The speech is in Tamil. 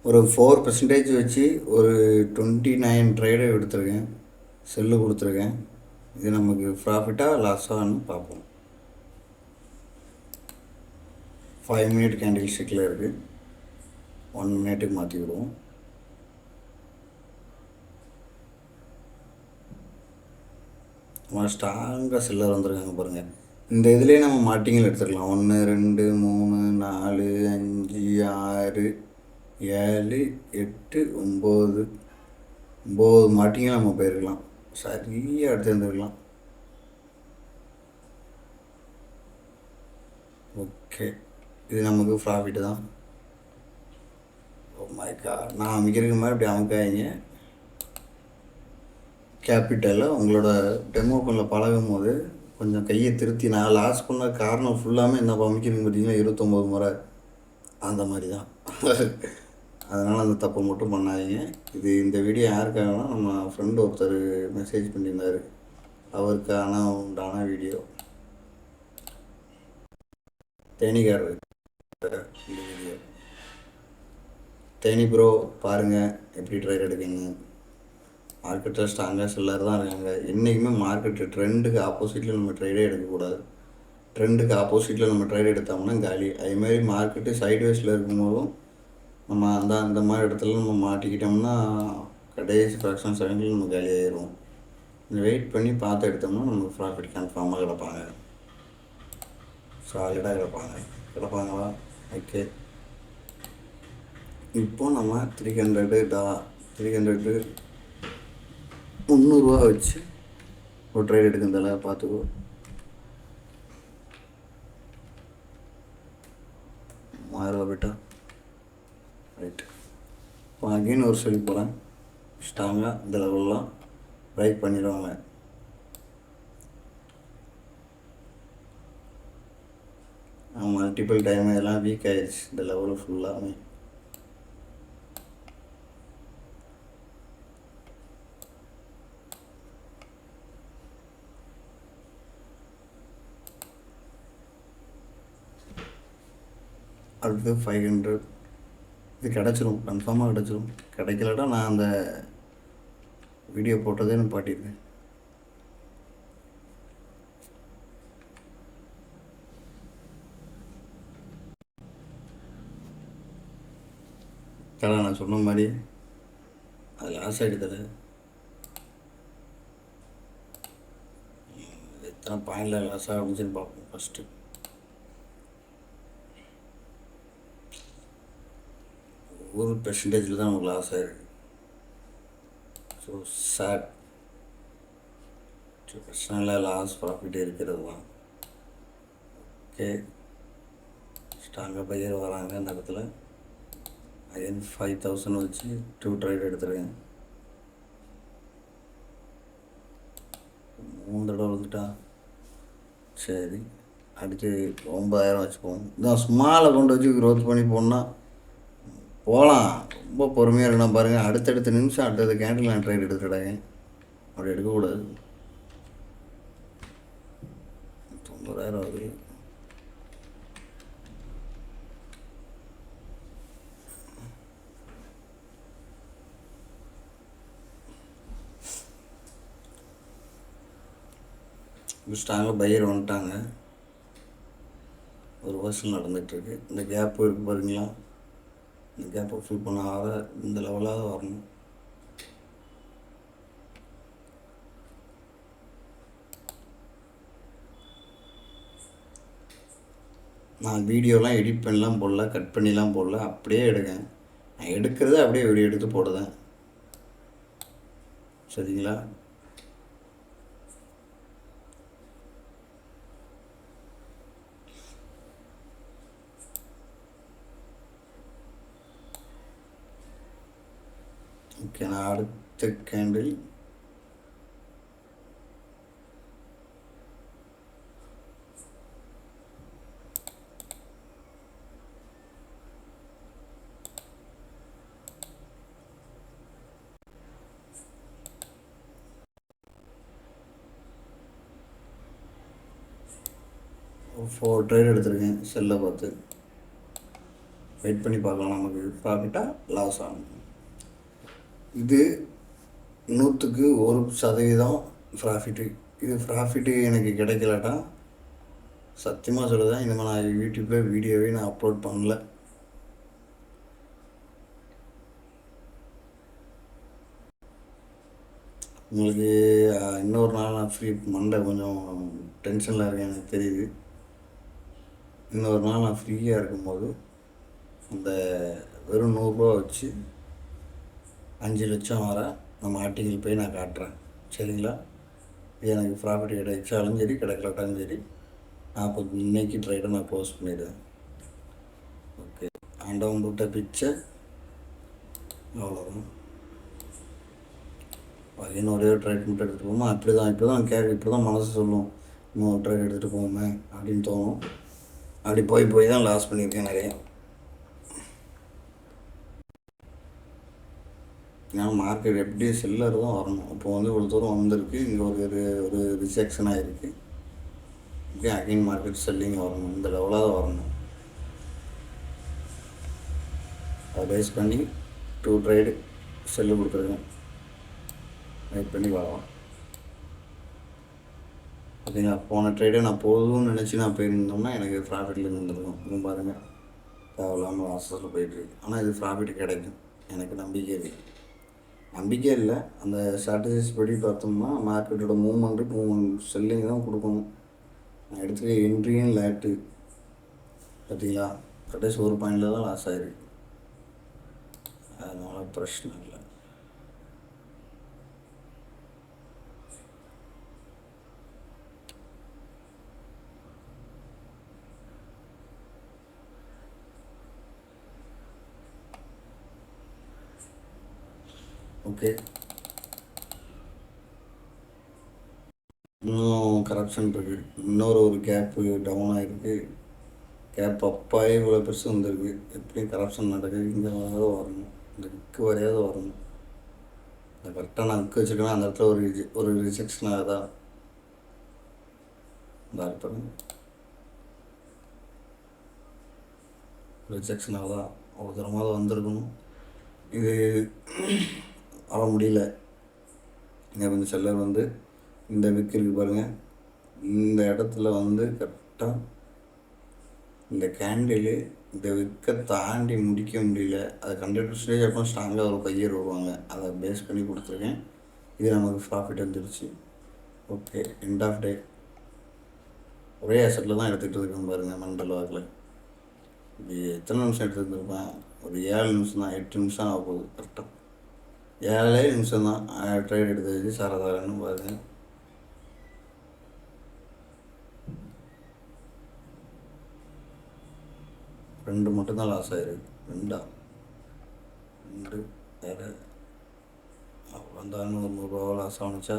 ஒரு 4% வச்சு ஒரு 29 ட்ரேடு எடுத்திருக்கேன், செல்லு கொடுத்துருக்கேன். இது நமக்கு ப்ராஃபிட்டாக லாஸான்னு பார்ப்போம். 5 மினிட் கேண்டில் ஸ்டிக்கில் இருக்குது. 1 மினிட்டுக்கு மாற்றி விடுவோம். நம்ம ஸ்ட்ராங்காக செல்லர் வந்துருக்காங்க பாருங்கள். இந்த இதுலேயே நம்ம மாட்டிங்கள் எடுத்துக்கலாம். 1 2 3 4 5 6 7 8 9 மாட்டிங்க நம்ம போயிருக்கலாம். சரியாக எடுத்து வந்துருக்கலாம். ஓகே, இது நமக்கு ப்ராஃபிட்டு தான். ஓ மை காட், நான் அமைக்கிறதுக்கு மாதிரி இப்படி அமைக்காதீங்க. கேபிட்டலில் உங்களோட டெமோக்கனில் பழகும் போது கொஞ்சம் கையை திருத்தி, நான் லாஸ் பண்ண காரணம் ஃபுல்லாமே என்ன அமைக்கிறதுன்னு பார்த்தீங்கன்னா 29 முறை அந்த மாதிரி தான். அதனால் அந்த தப்பை மட்டும் பண்ணாதீங்க. இந்த வீடியோ யாருக்காகனா நம்ம ஃப்ரெண்டு ஒருத்தர் மெசேஜ் பண்ணியிருந்தார், அவருக்கான உண்டான வீடியோ. தேனிக்காரர் இந்த வீடியோ. தேனி ப்ரோ பாருங்கள் எப்படி ட்ரைட் எடுக்கீங்க. மார்க்கெட்டில் ஸ்ட்ராங்காக செல்லர் தான் இருக்காங்க. என்றைக்குமே மார்க்கெட்டு ட்ரெண்டுக்கு ஆப்போசிட்டில் நம்ம ட்ரேடே எடுக்கக்கூடாது. ட்ரெண்டுக்கு ஆப்போசிட்டில் நம்ம ட்ரேட் எடுத்தோம்னா காலி. அதேமாதிரி மார்க்கெட்டு சைட்வேஸில் இருக்கும்போதும் நம்ம அந்த மாதிரி இடத்துல நம்ம மாட்டிக்கிட்டோம்னா கடைசி ஃப்ராக்ஷன் செகண்டில் நம்ம காலி ஆயிடுவோம். வெயிட் பண்ணி பார்த்து எடுத்தோம்னா நமக்கு ப்ராஃபிட் கன்ஃபார்மாக கிடப்பாங்க, சாலிடாக கிடப்பாங்களா. ஓகே, இப்போது நம்ம 300 300 வச்சு ஒரு ட்ரேட் எடுக்கிறதால பார்த்துக்கோ. 3000 போய்ட்டா ரைட். இப்போ அகெயின் ஒரு சொல்லி போகிறேன். ஸ்ட்ராங்காக இந்த லெவல்லாம் பிரேக் பண்ணிடுவாங்க. மல்டிபிள் டைம் இதெல்லாம் வீக் ஆகிடுச்சு இந்த லெவலு ஃபுல்லாமே. அடுத்து 500 இது கிடச்சிரும், கன்ஃபார்மாக கிடச்சிரும். கிடைக்கலடா நான் அந்த வீடியோ போட்டதே நான் பாட்டியிருக்கேன். கடை நான் சொன்ன மாதிரி அது லாஸ் ஆகிடுது. எத்தனை பாயிண்டில் லாஸ் ஆகுதுன்னு சொல்லி பார்ப்போம் ஃபஸ்ட்டு. ஒரு பெர்சன்டேஜில் தான் நமக்கு லாஸ் ஆகிருக்கு. So sad. பிரச்சனை இல்லை, லாஸ் ப்ராஃபிட் இருக்கிறது தான். ஓகே, ஸ்ட்ராங்காக பையர் வராங்க இந்த இடத்துல. அகைன் 5000 வச்சு 2 ட்ரேட் எடுத்துருக்கேன். 3 தடவை வந்துட்டா சரி. அடுத்து 9000 வச்சுப்போம். இதான் ஸ்மாலை கொண்டு வச்சு க்ரோத் பண்ணி போனால் போகலாம். ரொம்ப பொறுமையாக இருக்கணும் பாருங்கள். அடுத்தடுத்த நிமிஷம் அடுத்தடுத்த கேண்டில் நான் ட்ரேட் எடுத்துக்கிட்டாங்க. அப்படி எடுக்கக்கூடாது. 90000 ஆகுது. ஸ்ட்ராங்காக பையர் வந்துட்டாங்க. ஒரு வருஷம் நடந்துகிட்ருக்கு. இந்த கேப்பு இருக்குது பாருங்களா, இந்த கேப்பை ஃபில் பண்ணாத இந்த லெவலாக வரணும். நான் வீடியோலாம் எடிட் பண்ணலாம் போடல, கட் பண்ணிலாம் போடல, அப்படியே எடுக்கேன். நான் எடுக்கிறத அப்படியே வீடியோ எடுத்து போடுதேன். சரிங்களா? ஓகே, நான் அடுத்த கேண்டில் ஒரு 4 ட்ரேட் எடுத்திருக்கேன் செல்லை பார்த்து. வெயிட் பண்ணி பார்க்கலாம் நமக்கு ப்ராஃபிட்டாக லாஸ் ஆகும். இது 100% ப்ராஃபிட்டு. இது ப்ராஃபிட்டு எனக்கு கிடைக்கலட்டா சத்தியமாக சொல்லுதான், இனிமேல் நான் யூடியூப்பில் வீடியோவே நான் அப்லோட் பண்ணல. உங்களுக்கு இன்னொரு நாள் நான் ஃப்ரீ, மண்டை கொஞ்சம் டென்ஷனில் இருக்கேன் எனக்கு தெரியுது. இன்னொரு நாள் நான் ஃப்ரீயாக இருக்கும்போது அந்த வெறும் 100 வச்சு 5 லட்சம் வர நம்ம ஆர்டிக்கல் போய் நான் காட்டுறேன். சரிங்களா? இது எனக்கு ப்ராஃபிட் கிடைச்சாலும் சரி கிடைக்கலாட்டாலும் சரி, நான் இப்போ இன்னைக்கு ட்ரைடை நான் க்ளோஸ் பண்ணிடுவேன். ஓகே, ஆண்டவன் விட்ட பிச்சை அவ்வளோதான். என்னோடைய ட்ரைட் மட்டும் எடுத்துகிட்டு போவோமா, இப்படி தான் மனசு சொல்லும், இன்னொரு ட்ரைட் எடுத்துகிட்டு போவோமே அப்படின்னு தோணும். அப்படி போய் தான் லாஸ் பண்ணியிருக்கேன் நிறையா. ஏன்னா மார்க்கெட் எப்படி செல்லர் தான் வரணும். இப்போ இவ்வளோ தூரம் வந்திருக்கு, இங்கே ஒரு ரிஜெக்ஷனாக இருக்குது. இப்படி அகைன் மார்க்கெட் செல்லிங் வரணும், இந்த லெவலாக தான் வரணும். அதை பேஸ் பண்ணி 2 ட்ரைடு செல்லு கொடுத்துருக்கேன். வெயிட் பண்ணி பார்க்கலாம். ஓகேங்களா? போன ட்ரேடே நான் போதும்னு நினச்சி நான் போயிருந்தோம்னா எனக்கு ப்ராஃபிட்டில் இருந்திருக்கும். இன்னும் பாருங்கள், தேவையில்லாமல் லாஸில் போயிட்டுருக்கு. ஆனால் இது ப்ராஃபிட் கிடைக்கும், எனக்கு நம்பிக்கை இருக்குது. நம்பிக்கை இல்லை, அந்த ஸ்ட்ராட்டஜிஸ் படி பார்த்தோம்னா மார்க்கெட்டோட மூவ்மெண்ட்டு செல்லிங் தான் கொடுக்கணும். நான் எடுத்துக்க என்ட்ரியும் லேட்டு பார்த்தீங்களா, கடைசி ஒரு பாயிண்டில் தான் லாஸ் ஆகிருக்கு. அதனால் பிரச்சனை இல்லை. ஓகே, இன்னும் கரப்ஷன் இருக்குது. ஒரு கேப்பு டவுன் ஆகிருக்கு. கேப் அப்பாயே இவ்வளோ பெருசு வந்துருக்கு. எப்படியும் கரப்ஷன் நடக்குது. இங்கே வரையாத வரணும், இந்த விற்கு வரையாத வரணும். இந்த கரெக்டாக நான் விற்கு வச்சுருக்கேன்னா அந்த இடத்துல ஒரு ரிஜெக்ஷன் ஆகுதா, இந்த அர்த்தம் ரிஜெக்ஷன் ஆகுதா, ஒரு தரமாக வந்திருக்கணும். இது வர முடியல. இங்கே கொஞ்சம் செல்லர் இந்த விற்கு இருக்குது பாருங்கள், இந்த இடத்துல கரெக்டாக இந்த கேண்டில் இந்த விற்க தாண்டி முடிக்க முடியல. அது 100% அப்புறம் ஸ்ட்ராங்காக ஒரு பையர் வருவாங்க, அதை பேஸ் பண்ணி கொடுத்துருக்கேன். இது நமக்கு ப்ராஃபிட் வந்துருச்சு. ஓகே, எண்ட் ஆஃப் டே ஒரே அசட்டில் தான் எடுத்துகிட்டு இருக்கேன் பாருங்கள். மண்டல் வாக்கில் இது எத்தனை நிமிஷம் எடுத்துருந்துருப்பேன், ஒரு 7 நிமிஷம் தான், 8 நிமிஷம் ஆக போகுது. கரெக்டாக 7 நிமிஷம் தான் ட்ரைட் எடுத்து வச்சு சாரதாரன்னு பாருங்கள். ரெண்டு மட்டும்தான் லாஸ் ஆகிருக்கு. ரெண்டு வேறு அவ்வளோ இருந்தாலும் 100 ரூபா லாஸ் ஆனிச்சா.